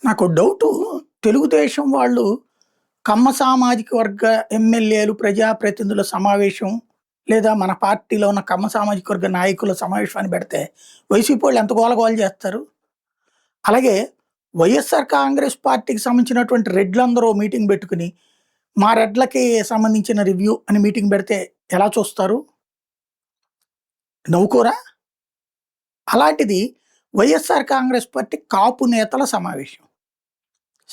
నాకు డౌటు తెలుగుదేశం వాళ్ళు కమ్మ సామాజిక వర్గ ఎమ్మెల్యేలు, ప్రజాప్రతినిధుల సమావేశం లేదా మన పార్టీలో ఉన్న కమ్మ సామాజిక వర్గ నాయకుల సమావేశాన్ని పెడితే వైసీపీ వాళ్ళు ఎంత గోలగోల చేస్తారు. అలాగే వైఎస్ఆర్ కాంగ్రెస్ పార్టీకి సంబంధించినటువంటి రెడ్లందరూ మీటింగ్ పెట్టుకుని మా రెడ్లకి సంబంధించిన రివ్యూ అని మీటింగ్ పెడితే ఎలా చూస్తారు? నవ్వుకోరా? అలాంటిది వైఎస్ఆర్ కాంగ్రెస్ పార్టీ కాపు నేతల సమావేశం.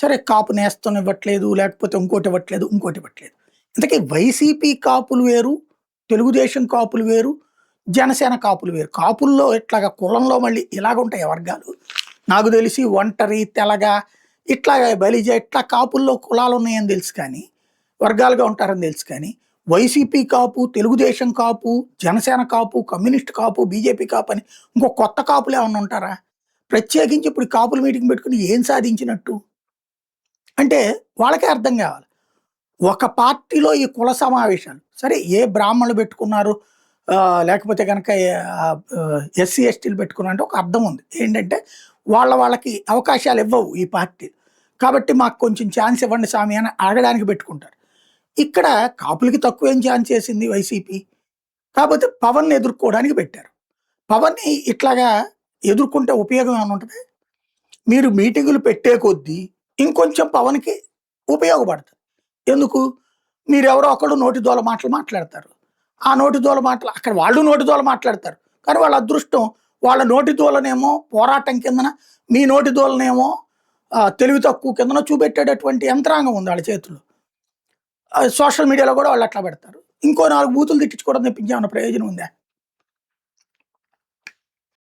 సరే కాపు నేస్తం ఇవ్వట్లేదు, లేకపోతే ఇంకోటి ఇవ్వట్లేదు, ఇంకోటి ఇవ్వట్లేదు. ఇంతకీ వైసీపీ కాపులు వేరు, తెలుగుదేశం కాపులు వేరు, జనసేన కాపులు వేరు. కాపుల్లో ఇట్లాగా కులంలో మళ్ళీ ఇలాగుంటాయి వర్గాలు. నాకు తెలిసి ఒంటరి, తెలగ, ఇట్లాగా బలిజ ఇట్లా కాపుల్లో కులాలు ఉన్నాయని తెలుసు కానీ, వర్గాలుగా ఉంటారని తెలుసు కానీ, వైసీపీ కాపు, తెలుగుదేశం కాపు, జనసేన కాపు, కమ్యూనిస్ట్ కాపు, బీజేపీ కాపు అని ఇంకో కొత్త కాపులు ఏమన్నా ఉంటారా? ప్రత్యేకించి ఇప్పుడు కాపుల మీటింగ్ పెట్టుకుని ఏం సాధించినట్టు? అంటే వాళ్ళకే అర్థం కావాలి. ఒక పార్టీలో ఈ కుల సమావేశాలు సరే ఏ బ్రాహ్మణులు పెట్టుకున్నారు, లేకపోతే కనుక ఎస్సీ ఎస్టీలు పెట్టుకున్నారు అంటే ఒక అర్థం ఉంది. ఏంటంటే వాళ్ళకి అవకాశాలు ఇవ్వవు ఈ పార్టీ, కాబట్టి మాకు కొంచెం ఛాన్స్ ఇవ్వండి స్వామి అని అడగడానికి పెట్టుకుంటారు. ఇక్కడ కాపులకి తక్కువేం ఛాన్స్ చేసింది వైసీపీ, కాకపోతే పవన్ని ఎదుర్కోవడానికి పెట్టారు. పవన్ని ఇట్లాగా ఎదుర్కొంటే ఉపయోగం ఏమైనా ఉంటుంది? మీరు మీటింగులు పెట్టే కొద్దీ ఇంకొంచెం పవన్కి ఉపయోగపడుతుంది. ఎందుకు? మీరెవరో ఒకడు నోటి దోల మాటలు మాట్లాడతారు. ఆ నోటి దోల మాటలు అక్కడ వాళ్ళు నోటి దోల మాట్లాడతారు, కానీ వాళ్ళ అదృష్టం వాళ్ళ నోటి దోలనేమో పోరాటం కిందన, మీ నోటి దోలనేమో తెలివి తక్కువ కిందన చూపెట్టేటటువంటి యంత్రాంగం ఉంది వాళ్ళ చేతుల్లో. సోషల్ మీడియాలో కూడా వాళ్ళు అట్లా పెడతారు. ఇంకో 4 బూతులు తిట్టించుకోవడం తప్పించి ఏమన్నా ప్రయోజనం ఉందా?